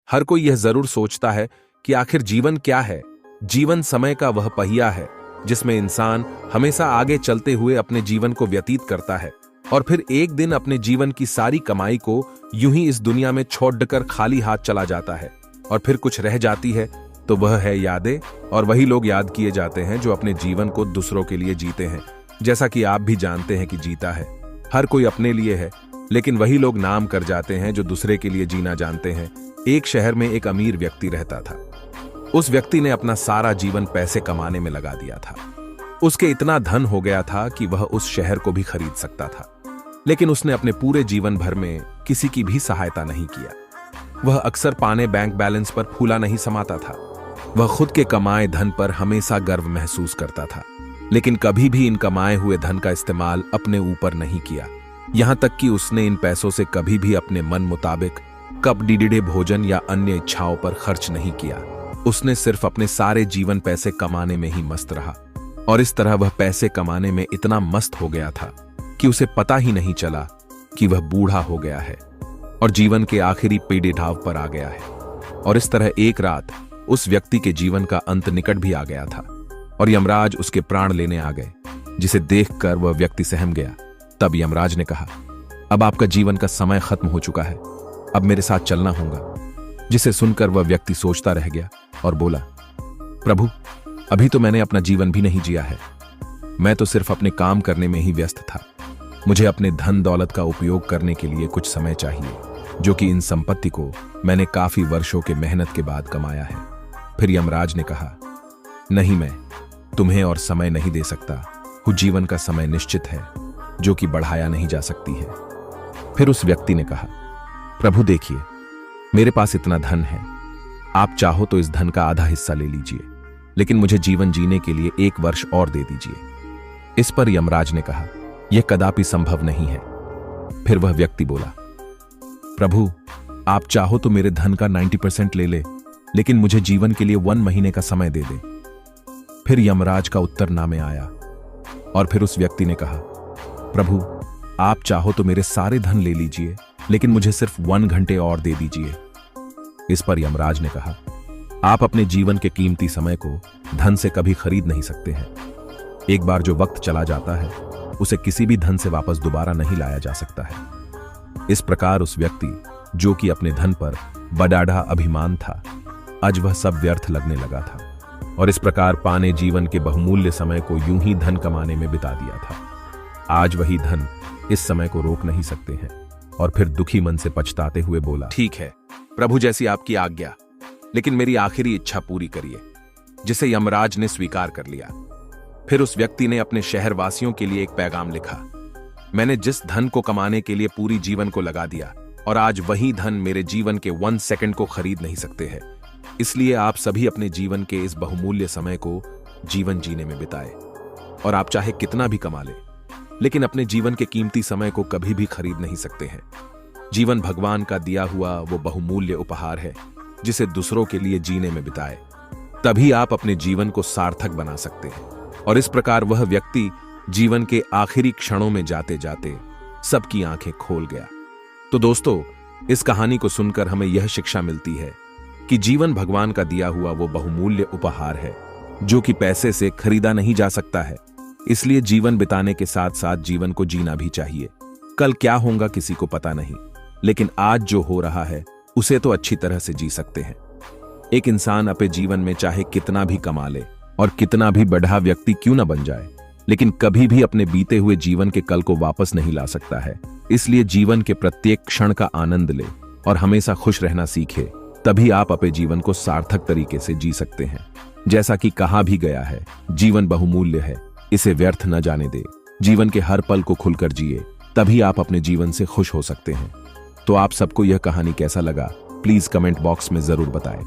हर कोई यह जरूर सोचता है कि आखिर जीवन क्या है। जीवन समय का वह पहिया है जिसमें इंसान हमेशा आगे चलते हुए अपने जीवन को व्यतीत करता है और फिर एक दिन अपने जीवन की सारी कमाई को यूं ही इस दुनिया में छोड़कर खाली हाथ चला जाता है और फिर कुछ रह जाती है तो वह है यादें। और वही लोग याद किए जाते हैं जो अपने जीवन को दूसरों के लिए जीते हैं। जैसा कि आप भी जानते हैं कि जीता है हर कोई अपने लिए है, लेकिन वही लोग नाम कर जाते हैं जो दूसरे के लिए जीना जानते हैं। एक शहर में एक अमीर व्यक्ति रहता था। उस व्यक्ति ने अपना सारा जीवन पैसे कमाने में लगा दिया था। उसके इतना धन हो गया था कि वह उस शहर को भी खरीद सकता था, लेकिन उसने अपने पूरे जीवन भर में किसी की भी सहायता नहीं किया। वह अक्सर पाने बैंक बैलेंस पर फूला नहीं समाता था। वह खुद के कमाए धन पर हमेशा गर्व महसूस करता था, लेकिन कभी भी इन कमाए हुए धन का इस्तेमाल अपने ऊपर नहीं किया। यहां तक कि उसने इन पैसों से कभी भी अपने मन मुताबिक कप डिडिडे भोजन या अन्य इच्छाओं पर खर्च नहीं किया। उसने सिर्फ अपने सारे जीवन पैसे कमाने में ही मस्त रहा और इस तरह वह पैसे कमाने में इतना मस्त हो गया था कि उसे पता ही नहीं चला कि वह बूढ़ा हो गया है और जीवन के आखिरी पेड़ेढाव पर आ गया है। और इस तरह एक रात उस व्यक्ति के जीवन का अंत निकट भी आ गया था और यमराज उसके प्राण लेने आ गए, जिसे देखकर वह व्यक्ति सहम गया। तब यमराज ने कहा, अब आपका जीवन का समय खत्म हो चुका है, अब मेरे साथ चलना होगा। जिसे सुनकर वह व्यक्ति सोचता रह गया और बोला, प्रभु, अभी तो मैंने अपना जीवन भी नहीं जिया है। मैं तो सिर्फ अपने काम करने में ही व्यस्त था। मुझे अपने धन दौलत का उपयोग करने के लिए कुछ समय चाहिए, जो कि इन संपत्ति को मैंने काफी वर्षों के मेहनत के बाद कमाया है। फिर यमराज ने कहा, नहीं, मैं तुम्हें और समय नहीं दे सकता हूं। जीवन का समय निश्चित है, जो कि बढ़ाया नहीं जा सकती है। फिर उस व्यक्ति ने कहा, प्रभु देखिए, मेरे पास इतना धन है, आप चाहो तो इस धन का आधा हिस्सा ले लीजिए, लेकिन मुझे जीवन जीने के लिए 1 वर्ष और दे दीजिए। इस पर यमराज ने कहा, यह कदापि संभव नहीं है। फिर वह व्यक्ति बोला, प्रभु, आप चाहो तो मेरे धन का 90% ले ले, लेकिन मुझे जीवन के लिए 1 महीने का समय दे दे। फिर यमराज का उत्तर ना में आया और फिर उस व्यक्ति ने कहा, प्रभु, आप चाहो तो मेरे सारे धन ले लीजिए, लेकिन मुझे सिर्फ 1 घंटे और दे दीजिए। इस पर यमराज ने कहा, आप अपने जीवन के कीमती समय को धन से कभी खरीद नहीं सकते हैं। एक बार जो वक्त चला जाता है उसे किसी भी धन से वापस दोबारा नहीं लाया जा सकता है। इस प्रकार उस व्यक्ति, जो कि अपने धन पर बड़ाढ़ा अभिमान था, आज वह सब व्यर्थ लगने लगा था और इस प्रकार पाने जीवन के बहुमूल्य समय को यूं ही धन कमाने में बिता दिया था। आज वही धन इस समय को रोक नहीं सकते हैं। और फिर दुखी मन से पछताते हुए बोला, ठीक है प्रभु, जैसी आपकी आज्ञा, लेकिन मेरी आखिरी इच्छा पूरी करिए। जिसे यमराज ने स्वीकार कर लिया। फिर उस व्यक्ति ने अपने शहरवासियों के लिए एक पैगाम लिखा, मैंने जिस धन को कमाने के लिए पूरी जीवन को लगा दिया और आज वही धन मेरे जीवन के 1 सेकंड को खरीद नहीं सकते हैं। इसलिए आप सभी अपने जीवन के इस बहुमूल्य समय को जीवन जीने में बिताए और आप चाहे कितना भी कमा ले, लेकिन अपने जीवन के कीमती समय को कभी भी खरीद नहीं सकते हैं। जीवन भगवान का दिया हुआ वो बहुमूल्य उपहार है, जिसे दूसरों के लिए जीने में बिताए, तभी आप अपने जीवन को सार्थक बना सकते हैं। और इस प्रकार वह व्यक्ति जीवन के आखिरी क्षणों में जाते जाते सबकी आंखें खोल गया। तो दोस्तों, इस कहानी को सुनकर हमें यह शिक्षा मिलती है कि जीवन भगवान का दिया हुआ वो बहुमूल्य उपहार है, जो कि पैसे से खरीदा नहीं जा सकता है। इसलिए जीवन बिताने के साथ साथ जीवन को जीना भी चाहिए। कल क्या होगा किसी को पता नहीं, लेकिन आज जो हो रहा है उसे तो अच्छी तरह से जी सकते हैं। एक इंसान अपने जीवन में चाहे कितना भी कमा ले और कितना भी बढ़ा व्यक्ति क्यों न बन जाए, लेकिन कभी भी अपने बीते हुए जीवन के कल को वापस नहीं ला सकता है। इसलिए जीवन के प्रत्येक क्षण का आनंद ले और हमेशा खुश रहना सीखे, तभी आप अपने जीवन को सार्थक तरीके से जी सकते हैं। जैसा कि कहा भी गया है, जीवन बहुमूल्य है, इसे व्यर्थ न जाने दे। जीवन के हर पल को खुलकर जिए, तभी आप अपने जीवन से खुश हो सकते हैं। तो आप सबको यह कहानी कैसा लगा, प्लीज कमेंट बॉक्स में जरूर बताएं।